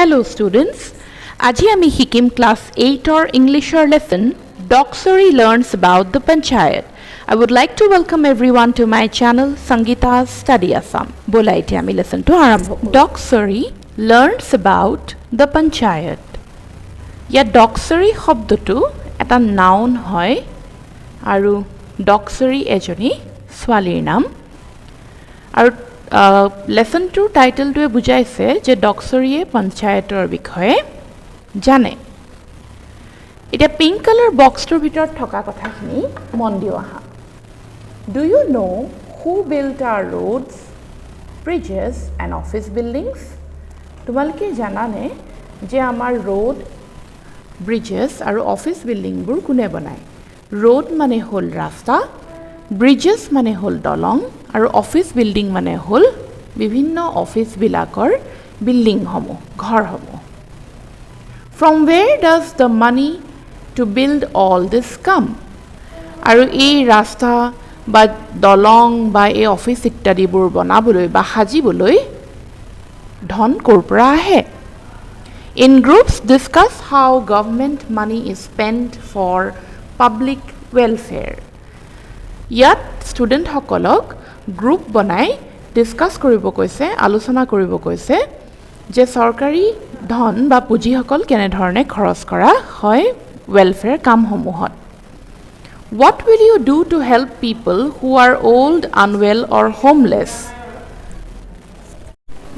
Hello students, আজি আমি শিকিম class 8 or English lesson Dokchory Learns about the Panchayat. I would like to welcome everyone to my channel Sangeeta's Study Assam. Bola iti ami lesson to arambho. Dokchory learns about the Panchayat. Ya Dokchory shobdotu eta noun hoy aru Dokchory ejoni swalir nam aru lesson 2 title to বুজাইছে যে ডকচৰীয়ে পঞ্চায়তৰ বিষয়ে জানে এটা pink colour বক্সটোৰ ভিতৰত থকা কথাখিনি মন দিও আহা Do you know who built our roads, bridges and office buildings? তোমালোকে জানানে যে আমাৰ road, bridges আৰু office building বোৰ কোনে বনায় road মানে হল ৰাস্তা Bridges মানে হল দলং আৰু অফিস বিল্ডিং মানে হল বিভিন্ন অফিস বিলাকৰ বিল্ডিং হমু ঘৰ হমু From where does the money to build all this come? আৰু এই ৰাস্তা বা দলং বা এই অফিস ইত্যাদিবোৰ বনাবলৈ বা হাজিবলৈ ধন কৰ পৰা আহে In groups discuss how government money is spent for public welfare ইয়াত ষ্টুডেন্ট সকলক গ্ৰুপ বনাই ডিসকাস কৰিব কৈছে আলোচনা কৰিব কৈছে যে সৰকাৰি ধন বা পুঁজি সকল কেনে ধৰণে খৰচ কৰা হয় ওয়েলফেয়াৰ কাম সমূহত What will you do to help people who are old, unwell or homeless?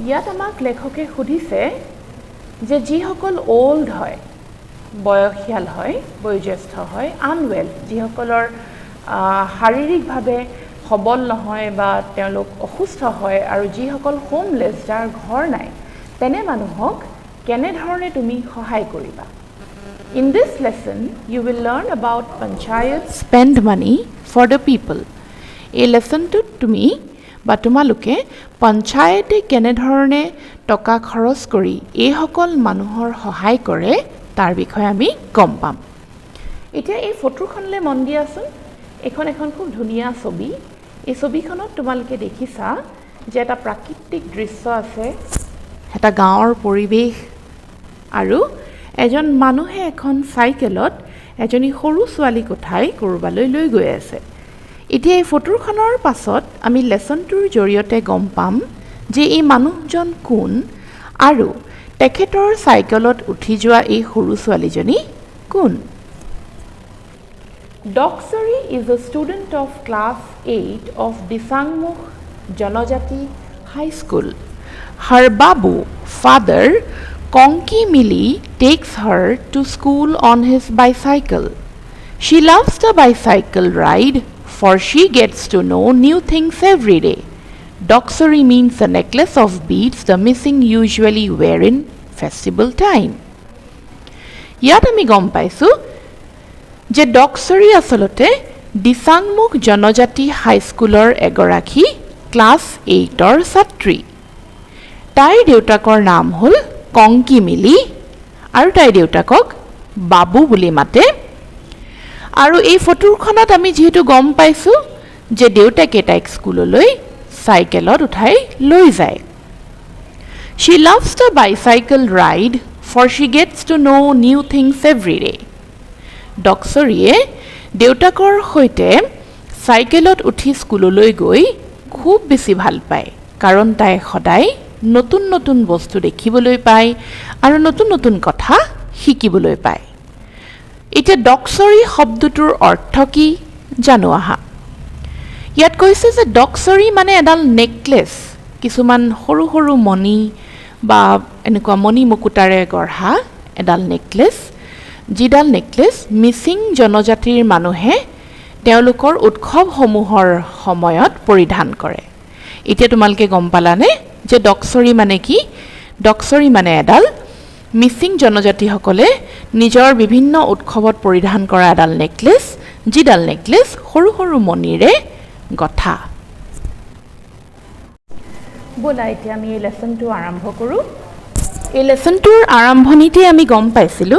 ইয়াত আমাক লেখকে সুধিছে যে যি সকল old হয় বয়সীয়াল হয় বয়োজ্যেষ্ঠ হয় unwell যি সকলৰ শাৰীৰিকভাৱে সবল নহয় বা তেওঁলোক অসুস্থ হয় আৰু যি সকল হোমলেছ যাৰ ঘৰ নাই তেনে মানুহক কেনে ধৰণে তুমি সহায় কৰিবা In this lesson you will learn about Panchayat spend money for the people এই লেসনটোত তুমি বা তোমালোকে পঞ্চায়তে কেনে ধৰণে টকা খৰচ কৰি এই সকল মানুহৰ সহায় কৰে তাৰ বিষয়ে আমি গম পাম এতিয়া এই ফটোখনলে মন দিয়াছোন এখন খুব ধুনিয়া ছবি এই ছবিখনত তোমালকে দেখিছা যে এটা প্ৰাকৃতিক দৃশ্য আছে এটা গাঁৱৰ পৰিবেশ আৰু এজন মানুহে এখন সাইকেলত এজনী সৰু ছোৱালী কোঠাই কৰবালৈ লৈ গৈ আছে এতিয়া এই ফটোখনৰ পাছত আমি লেসনটোৰ জৰিয়তে গম পাম যে এই মানুহজন কোন আৰু তেখেতৰ সাইকেলত উঠি যোৱা এই সৰু ছোৱালীজনী কোন Dokchory is a student of class 8 of Disangmukh Janajati High School. Her babu, father, Konki Mili, takes her to school on his bicycle. She loves the bicycle ride for she gets to know new things every day. Dokchory means a necklace of beads the missing usually wear in festival time. ইয়াত আমি গম পাইছো যে ডকচৰী আসলতে দিসাংমুখ জনজাতি হাইস্কুলৰ এগৰাকী class 8ৰ ছাত্ৰী তাইৰ দেউতাকৰ নাম হল কংকি মিলি আৰু তাইৰ দেউতাকক বাবু বুলি মাতে আৰু এই ফটোখনত আমি যেহেতু গম পাইছো যে দেউতাকে তাইক স্কুললৈ সাইকেলত উঠাই লৈ যায় She loves the bicycle ride for she gets to know new things every day ডকচৰীয়ে দেউতাকৰ হৈতে সাইকেলত উঠি স্কুললৈ গৈ খুব বেছি ভাল পায় কাৰণ তাই সদায় নতুন নতুন বস্তু দেখিবলৈ পায় আৰু নতুন নতুন কথা শিকিবলৈ পায় এতিয়া ডকচৰী শব্দটোৰ অৰ্থ কি জানো আহা ইয়াত কৈছে যে ডকচৰী মানে এডাল নেকলেছ কিছুমান সৰু সৰু মণি বা এনেকুৱা মণি মুকুতাৰে গঢ়া এডাল নেকলেছ জিডাল নেকলেছ মিসিং জনজাতিৰ মানুহে তেওঁলোকৰ উৎসৱসমূহৰ সময়ত পৰিধান কৰে এতিয়া তোমালকে গম পালানে যে ডকচৰী মানে কি ডকচৰী মানে এডাল মিসিং জনজাতি সকলে নিজৰ বিভিন্ন উৎসৱত পৰিধান কৰা এডাল নেকলেছ জিডাল নেকলেছ সৰু সৰু মণিৰে গঠা বলা এতিয়া আমি এই লেসনটো আৰম্ভ কৰো এই লেসনটোৰ আৰম্ভণিতে আমি গম পাইছিলো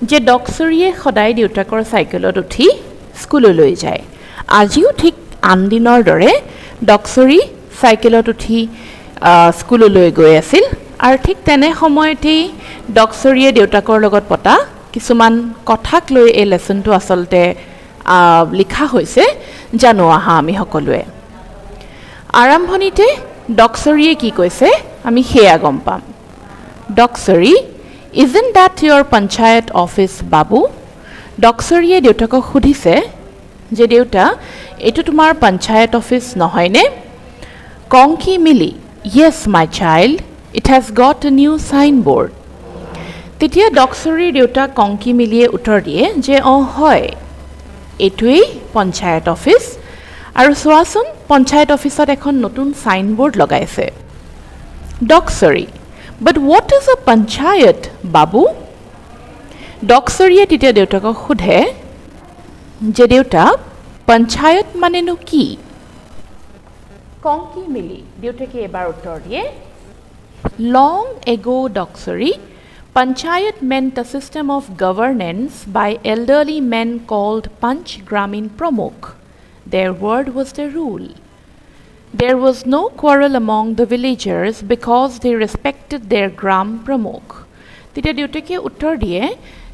যে ডকচৰীয়ে সদায় দেউতাকৰ সাইকেলত উঠি স্কুললৈ যায় আজিও ঠিক আন দিনৰ দৰে ডকচৰী সাইকেলত উঠি স্কুললৈ গৈ আছিল আৰু ঠিক তেনে সময়তেই ডকচৰীয়ে দেউতাকৰ লগত পতা কিছুমান কথাক লৈ এই লেসনটো আসলতে লিখা হৈছে জানো আহা আমি সকলোৱে আৰম্ভণিতে ডকচৰীয়ে কি কৈছে আমি হেয়া গম পাম ডকচৰী isn't that your panchayat office babu ডকচৰীয়ে দেউতাকক সুধিছে যে দেউতা এটো তোমাৰ পঞ্চায়ত অফিস নহয়নে কংকি মিলি yes my child it has got a new signboard তেতিয়া ডকচৰীৰ দেউতা কংকি মিলিয়ে উত্তৰ দিয়ে যে হয় এটোই পঞ্চায়ত অফিস আৰু সোৱাচোন পঞ্চায়ত অফিসত এখন নতুন সাইনবোৰ্ড লগাইছে ডকচৰী but what is a panchayat babu ডকচৰীয়ে তেতিয়া দেউতাকক সুধে যে দেউতা পঞ্চায়ত মানেনো কি কংকি মিলি দেউতাকে এবাৰ উত্তৰ দিয়ে long ago ডকচৰী Panchayat meant a system of governance by elderly men called Panch Gramin Pramukh. Their word was the rule. There was no quarrel among the villagers because they respected their Gram Pramukh. তেতিয়া দেউতাকে উত্তৰ দিয়ে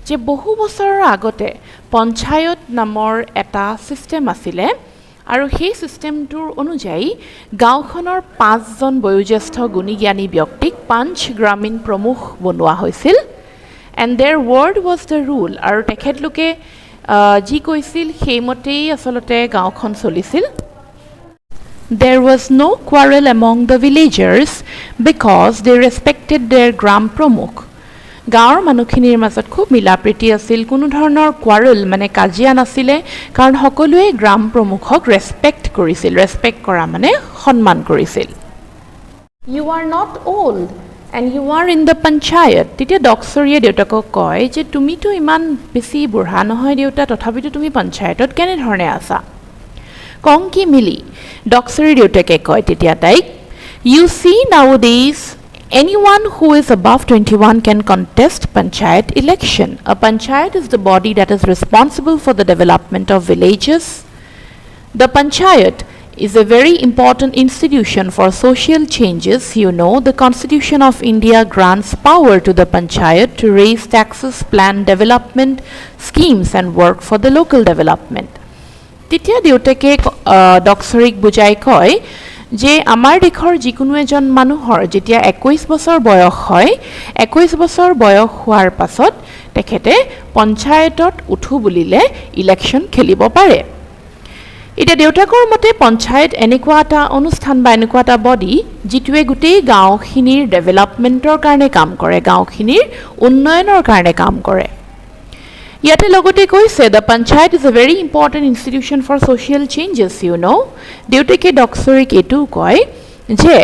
যে বহু বছৰৰ আগতে পঞ্চায়ত নামৰ এটা সিস্টেম আছিলে আৰু সেই সিস্টেমটোৰ অনুযায়ী গাঁওখনৰ 5 জন বয়োজ্যেষ্ঠ গুণীজ্ঞানী ব্যক্তিক পাঞ্চ গ্ৰামীণ প্ৰমুখ বনোৱা হৈছিল and there word was the rule আৰু তেখেতলোকে যি কৈছিল সেইমতেই আচলতে গাঁওখন চলিছিল There was no quarrel among the villagers because they respected their gram pramukh. গাঁৱৰ মানুহখিনিৰ মাজত খুব মিলাপ্ৰীতি আছিল কোনো ধৰণৰ কোৱাৰেল মানে কাজিয়া নাছিলে কাৰণ সকলোৱে গ্ৰাম প্ৰমুখক ৰেসপেক্ট কৰিছিল ৰেসপেক্ট কৰা মানে সন্মান কৰিছিল You are not old and you are in the panchayat তেতিয়া ডকচৰীয়ে দেউতাকক কয় যে তুমিতো ইমান বেছি বুঢ়া নহয় দেউতা তথাপিতো তুমি পঞ্চায়তত কেনে ধৰণে আছা কংকি মিলি ডকচৰী দেউতাকে কয় তেতিয়া তাইক You see nowadays Anyone who is above 21 can contest Panchayat election. A Panchayat is the body that is responsible for the development of villages. The Panchayat is a very important institution for social changes. You know, the Constitution of India grants power to the Panchayat to raise taxes, plan development schemes and work for the local development. Titya deutake ডকচৰীক বুজাই কয় যে আমাৰ দেশৰ যিকোনো এজন মানুহৰ যেতিয়া 21 বছৰ বয়স হয় 21 বছৰ বয়স হোৱাৰ পাছত তেখেতে পঞ্চায়তত উঠু বুলিলে ইলেকশন খেলিব পাৰে এটা দেউতাকৰ মতে পঞ্চায়ত এনেকুৱা এটা অনুষ্ঠান বা এনেকুৱা এটা বডি যিটোৱে গোটেই গাঁওখিনিৰ ডেভেলপমেন্টৰ কাৰণে কাম কৰে গাঁওখিনিৰ উন্নয়নৰ কাৰণে কাম কৰে Yate logote koise the panchayat is a very important institution for social changes you know deuteke ডকচৰীক এটো কয় যে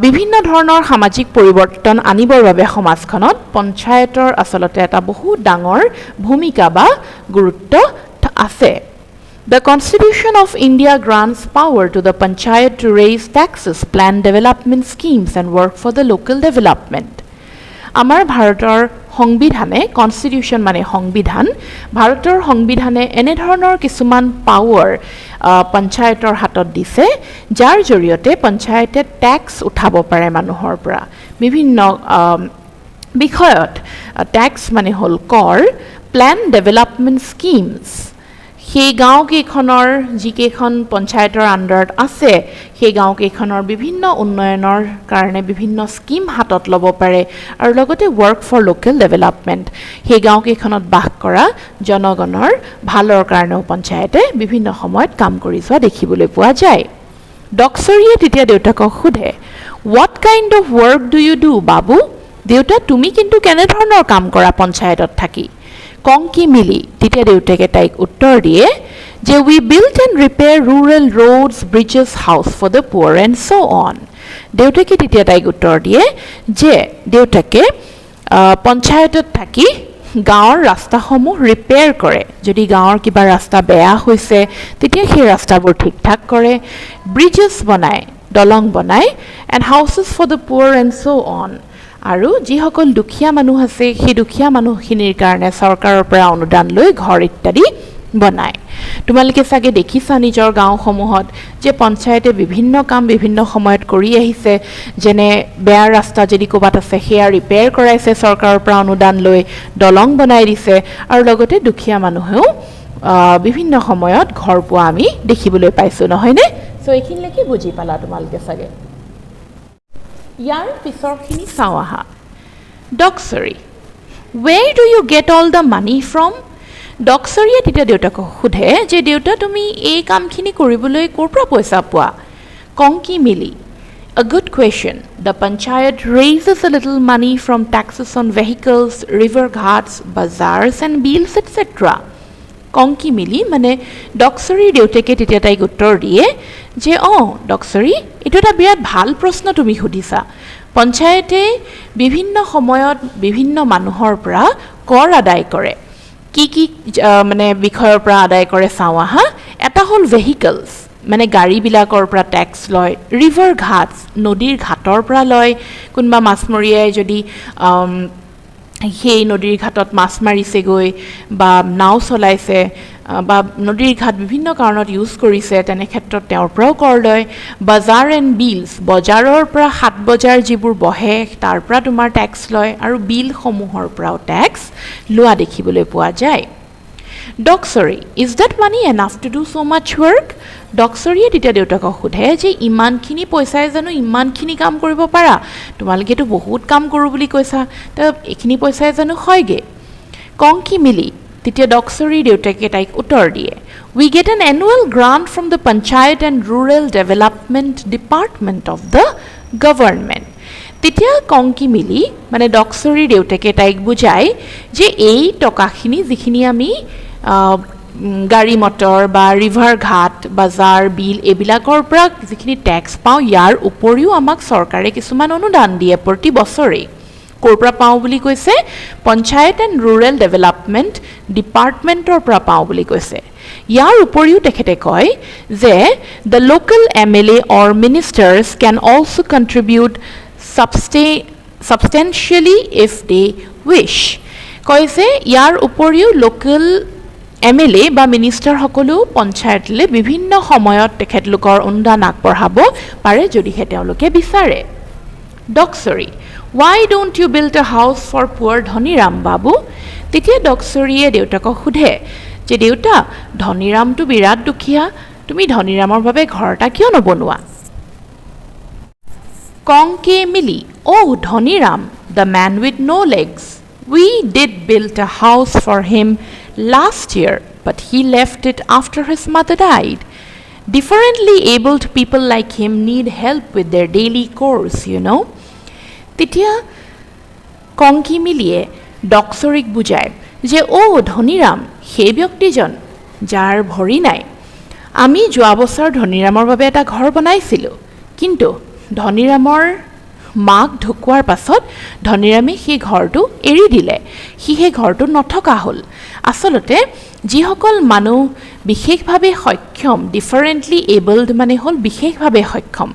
বিভিন্ন ধৰণৰ সামাজিক পৰিৱৰ্তন আনিবৰ বাবে সমাজখনত পঞ্চায়তৰ আসলতে এটা বহু ডাঙৰ ভূমিকা বা গুৰুত্ব আছে The Constitution of India grants power to the panchayat to raise taxes plan development schemes and work for the local development আমাৰ ভাৰতৰ সংবিধানে কনস্টিটিউশন মানে সংবিধান ভাৰতৰ সংবিধানে এনে ধৰণৰ কিছুমান পাৱাৰ পঞ্চায়তৰ হাতত দিছে যাৰ জৰিয়তে পঞ্চায়তে ট্যাক্স উঠাব পাৰে মানুহৰ পৰা বিভিন্ন বিষয়ত ট্যাক্স মানে হল কৰ প্ল্যান ডেভেলপমেন্ট স্কিমস সেই গাঁওকেইখনৰ যিকেইখন পঞ্চায়তৰ আণ্ডাৰত আছে সেই গাঁওকেইখনৰ বিভিন্ন উন্নয়নৰ কাৰণে বিভিন্ন স্কিম হাতত ল'ব পাৰে আৰু লগতে ৱৰ্ক ফৰ লোকেল ডেভেলপমেন্ট সেই গাঁওকেইখনত বাস কৰা জনগণৰ ভালৰ কাৰণে পঞ্চায়তে বিভিন্ন সময়ত কাম কৰি যোৱা দেখিবলৈ পোৱা যায় ডকচৰীয়ে তেতিয়া দেউতাকক সুধে What kind of work do you do বাবু দেউতা তুমি কিন্তু কেনে ধৰণৰ কাম কৰা পঞ্চায়তত থাকি কংকি মিলি তেতিয়া দেউতাকে তাইক উত্তৰ দিয়ে যে we built and repair rural roads bridges house for the poor and so on দেউতাকে তেতিয়া তাইক উত্তৰ দিয়ে যে দেউতাকে পঞ্চায়তত থাকি গাঁৱৰ ৰাস্তাসমূহ ৰিপেয়াৰ কৰে যদি গাঁৱৰ কিবা ৰাস্তা বেয়া হৈছে তেতিয়া সেই ৰাস্তাবোৰ ঠিকঠাক কৰে bridges বনায় দলং বনায় and houses for the poor and so on আৰু যিসকল দুখীয়া মানুহ আছে সেই দুখীয়া মানুহখিনিৰ কাৰণে চৰকাৰৰ পৰা অনুদান লৈ ঘৰ ইত্যাদি বনায় তোমালোকে চাগে দেখিছা নিজৰ গাঁওসমূহত যে পঞ্চায়তে বিভিন্ন কাম বিভিন্ন সময়ত কৰি আহিছে যেনে বেয়া ৰাস্তা যদি ক'বাত আছে সেয়া ৰিপেয়াৰ কৰাইছে চৰকাৰৰ পৰা অনুদান লৈ দলং বনাই দিছে আৰু লগতে দুখীয়া মানুহেও বিভিন্ন সময়ত ঘৰ পোৱা আমি দেখিবলৈ পাইছোঁ নহয়নে সো এইখিনিলৈকে বুজি পালা তোমালোকে চাগে ইয়াৰ পিছৰখিনি চাওঁ আহা Dokchory where do you get all the money from Dokchoryয়ে তেতিয়া দেউতাকক সোধে যে দেউতা তুমি এই কামখিনি কৰিবলৈ ক'ৰ পৰা পইচা পোৱা কংকি মিলি A good question. The Panchayat raises a little money from taxes on vehicles, river ghats, bazaars and bills etc. কংকি মিলি মানে Dokchoryৰ দেউতাকে তেতিয়া তাইক উত্তৰ দিয়ে যে Dokchory এইটো এটা বিৰাট ভাল প্ৰশ্ন তুমি সুধিছা পঞ্চায়তে বিভিন্ন সময়ত বিভিন্ন মানুহৰ পৰা কৰ আদায় কৰে কি মানে বিষয়ৰ পৰা আদায় কৰে চাওঁ আহা এটা হ'ল ভেহিকলছ মানে গাড়ীবিলাকৰ পৰা টেক্স লয় ৰিভাৰ ঘাটছ নদীৰ ঘাটৰ পৰা লয় কোনোবা মাছমৰীয়াই যদি সেই নদীৰ ঘাটত মাছ মাৰিছেগৈ বা নাও চলাইছে বা নদীৰ ঘাট বিভিন্ন কাৰণত ইউজ কৰিছে তেনে ক্ষেত্ৰত তেওঁৰ পৰাও কৰ লয় বাজাৰ এণ্ড বিলছ বজাৰৰ পৰা হাট বজাৰ যিবোৰ বহে তাৰ পৰা তোমাৰ টেক্স লয় আৰু বিলসমূহৰ পৰাও টেক্স লোৱা দেখিবলৈ পোৱা যায় Dokchory, is that money enough to do so much work? Dokchoryয়ে তেতিয়া দেউতাকক সোধে যে ইমানখিনি পইচাই জানো ইমানখিনি কাম কৰিব পাৰা তোমালোকেতো বহুত কাম কৰোঁ বুলি কৈছা তো এইখিনি পইচাই জানো হয়গে কংকি মিলি তেতিয়া Dokchoryৰ দেউতাকে তাইক উত্তৰ দিয়ে We get an annual grant from the Panchayat and Rural Development Department of the government. তেতিয়া কংকি মিলি মানে Dokchoryৰ দেউতাকে তাইক বুজায় যে এই টকাখিনি যিখিনি আমি গাড়ী মটৰ বা ৰিভাৰ ঘাট বাজাৰ বিল এইবিলাকৰ পৰা যিখিনি টেক্স পাওঁ ইয়াৰ উপৰিও আমাক চৰকাৰে কিছুমান অনুদান দিয়ে প্ৰতি বছৰে ক'ৰ পৰা পাওঁ বুলি কৈছে পঞ্চায়ত এণ্ড ৰুৰেল ডেভেলপমেণ্ট ডিপাৰ্টমেণ্টৰ পৰা পাওঁ বুলি কৈছে ইয়াৰ উপৰিও তেখেতে কয় যে the local MLA or ministers can also contribute substantially if they wish কয় যে ইয়াৰ উপৰিও লোকেল MLA বা মিনিষ্টাৰ সকলো পঞ্চায়তলৈ বিভিন্ন সময়ত তেখেতলোকৰ অনুদান আগবঢ়াব পাৰে যদিহে তেওঁলোকে বিচাৰে Dokchory why don't you build a house for poor Dhaniram বাবু তেতিয়া Dokchoryয়ে দেউতাকক সোধে যে দেউতা ধনীৰামটো বিৰাট দুখীয়া তুমি ধনীৰামৰ বাবে ঘৰ এটা কিয় নবনোৱা Kongke Mili, oh Dhoniram, the man with no legs. We did build a house for him last year, but he left it after his mother died. Differently abled people like him need help with their daily chores, you know. Titia Kongke Milie, Dokchoryক বুজায় যে ধনীৰাম সেই ব্যক্তিজন যাৰ ভৰি নাই আমি যোৱা বছৰ ধনীৰামৰ বাবে এটা ঘৰ বনাইছিলোঁ কিন্তু ধনীৰামৰ মাক ঢুকোৱাৰ পাছত ধনীৰামে সেই ঘৰটো এৰি দিলে সি সেই ঘৰটো নথকা হ'ল আসলতে যিসকল মানুহ বিশেষভাৱে সক্ষম ডিফাৰেণ্টলি এবলড মানে হ'ল বিশেষভাৱে সক্ষম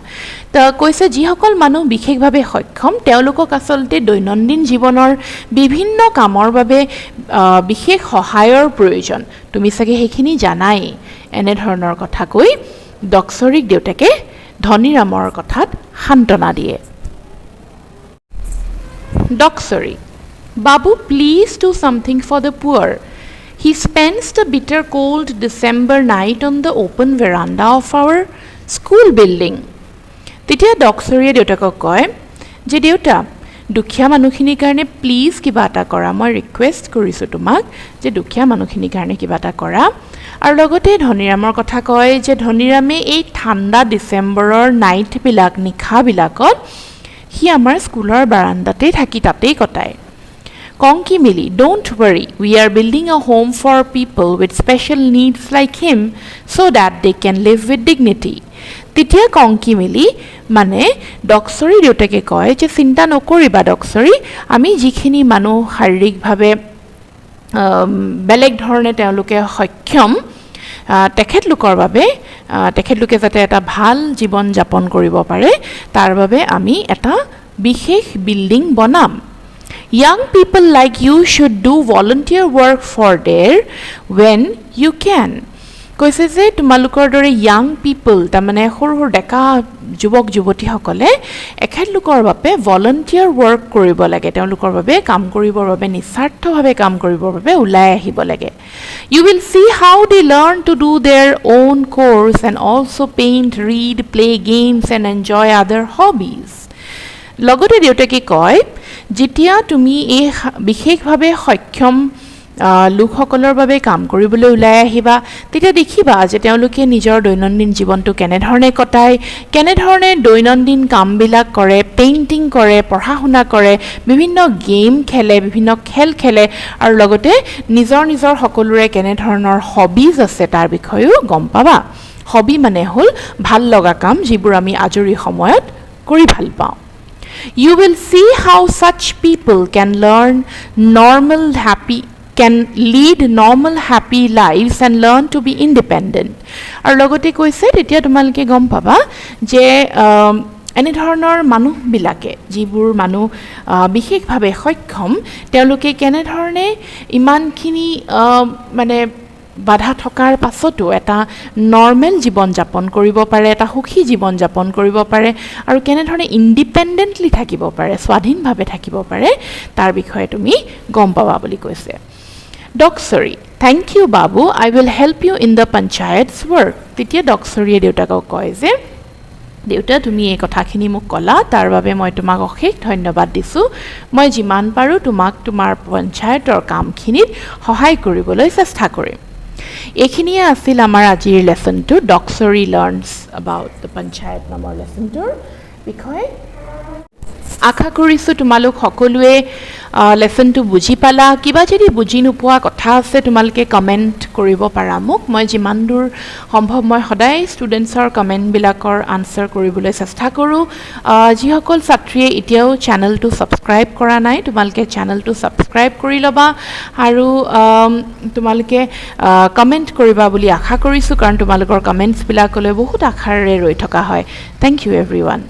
তো কৈছে যিসকল মানুহ বিশেষভাৱে সক্ষম তেওঁলোকক আসলতে দৈনন্দিন জীৱনৰ বিভিন্ন কামৰ বাবে বিশেষ সহায়ৰ প্ৰয়োজন তুমি চাগে সেইখিনি জানাই এনে ধৰণৰ কথা কৈ Dokchoryক দেউতাকে ধনীৰামৰ কথাত সান্তনা দিয়ে Dokchory Babu please do something for the poor He spends the bitter cold December night on the open veranda of our school building তেতিয়া Dokchoryয়ে দেউতাকক কয় যে দেউতা দুখীয়া মানুহখিনিৰ কাৰণে প্লিজ কিবা এটা কৰা মই ৰিকুৱেষ্ট কৰিছোঁ তোমাক যে দুখীয়া মানুহখিনিৰ কাৰণে কিবা এটা কৰা আৰু লগতে ধনীৰামৰ কথা কয় যে ধনীৰামে এই ঠাণ্ডা ডিচেম্বৰৰ নাইটবিলাক নিশাবিলাকত সি আমাৰ স্কুলৰ বাৰান্দাতেই থাকি তাতেই কটায় Kongke Mili, don't worry, we are building a home for people with special needs like him so that they can live with dignity. তেতিয়া Kongke Mili মানে Dokchoryৰ দেউতাকে কয় যে চিন্তা নকৰিবা Dokchory আমি যিখিনি মানুহ শাৰীৰিকভাৱে বেলেগ ধৰণে তেওঁলোকে সক্ষম তেখেতলোকৰ বাবে তেখেতলোকে যাতে এটা ভাল জীৱন যাপন কৰিব পাৰে তাৰ বাবে আমি এটা বিশেষ বিল্ডিং বনাম Young people like you should do volunteer work for there when you can. কৈছে যে তোমালোকৰ দৰে ইয়াং পিপল তাৰমানে সৰু সৰু ডেকা যুৱক যুৱতীসকলে এখেতলোকৰ বাবে ভলণ্টিয়াৰ ৱৰ্ক কৰিব লাগে তেওঁলোকৰ বাবে কাম কৰিবৰ বাবে নিস্বাৰ্থভাৱে কাম কৰিবৰ বাবে ওলাই আহিব লাগে You will see how they learn to do their own course and also paint, read, play games and enjoy other hobbies. লগতে দেউতাকে কয় যেতিয়া তুমি এই বিশেষভাৱে সক্ষম লোকসকলৰ বাবে কাম কৰিবলৈ ওলাই আহিবা তেতিয়া দেখিবা যে তেওঁলোকে নিজৰ দৈনন্দিন জীৱনটো কেনেধৰণে কটায় কেনেধৰণে দৈনন্দিন কামবিলাক কৰে পেইণ্টিং কৰে পঢ়া শুনা কৰে বিভিন্ন গেম খেলে বিভিন্ন খেল খেলে আৰু লগতে নিজৰ নিজৰ সকলোৰে কেনেধৰণৰ হবিজ আছে তাৰ বিষয়েও গম পাবা হবি মানে হ'ল ভাল লগা কাম যিবোৰ আমি আজৰি সময়ত কৰি ভাল পাওঁ You will see how such people can lead normal happy lives and learn to be independent. আৰু লগতে কৈছে তেতিয়া তোমালোকে গম পাবা যে এনেধৰণৰ মানুহবিলাকে যিবোৰ মানুহ বিশেষভাৱে সক্ষম তেওঁলোকে কেনেধৰণে ইমানখিনি মানে বাধা থকাৰ পাছতো এটা নৰ্মেল জীৱন যাপন কৰিব পাৰে এটা সুখী জীৱন যাপন কৰিব পাৰে আৰু কেনেধৰণে ইণ্ডিপেণ্ডেণ্টলি থাকিব পাৰে স্বাধীনভাৱে থাকিব পাৰে তাৰ বিষয়ে তুমি গম পাবা বুলি কৈছে Dokchory, thank you Babu, I will help you in the Panchayat's work. তেতিয়া Dokchoryয়ে দেউতাকক কয় যে দেউতা তুমি এই কথাখিনি মোক ক'লা তাৰ বাবে মই তোমাক অশেষ ধন্যবাদ দিছোঁ মই যিমান পাৰোঁ তোমাক তোমাৰ পঞ্চায়তৰ কামখিনিত সহায় কৰিবলৈ চেষ্টা কৰিম এইখিনিয়ে আছিল আমাৰ আজিৰ লেসনটো Dokchory Learns about the Panchayat নামৰ লেসনটোৰ বিষয়ে আশা কৰিছোঁ তোমালোক সকলোৱে লেসনটো বুজি পালা কিবা যদি বুজি নোপোৱা কথা আছে তোমালোকে কমেন্ট কৰিব পাৰা মোক মই যিমান দূৰ সম্ভৱ মই সদায় ষ্টুডেন্টছৰ কমেন্টবিলাকৰ আনসাৰ কৰিবলৈ চেষ্টা কৰোঁ যিসকল ছাত্ৰীয়ে এতিয়াও চেনেলটো সাবস্ক্ৰাইব কৰা নাই তোমালোকে চেনেলটো সাবস্ক্ৰাইব কৰি ল'বা আৰু তোমালোকে কমেন্ট কৰিবা বুলি আশা কৰিছোঁ কাৰণ তোমালোকৰ কমেন্টছবিলাকলৈ বহুত আশাৰে ৰৈ থকা হয় থ্যাংক ইউ এভৰিৱান